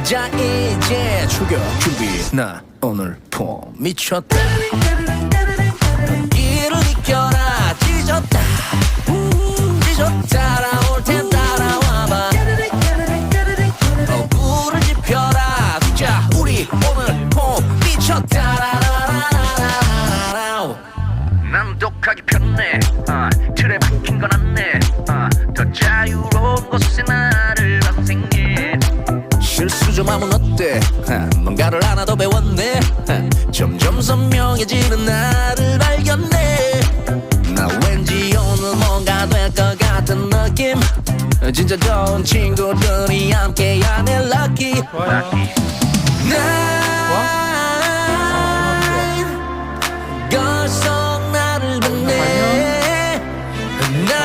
자 이제 출격 준비. 나 오늘 폼 미쳤다. 이를 이겨라. 찢었다 따라올 텐 따라와봐. 불을 지펴라. 자 우리 오늘 폼 미쳤다. 난 독하기 편해. 틀에 박힌 건 안네. 더 자유로운 곳에 나를 선생님. 실수 좀 하면 어때? 뭔가를 하나 더 배웠네. 점점 선명해지는 나를 발견해. 나 왠지 오늘 뭔가 될 것 같은 느낌. 진짜 좋은 친구들이 함께하는 lucky. 나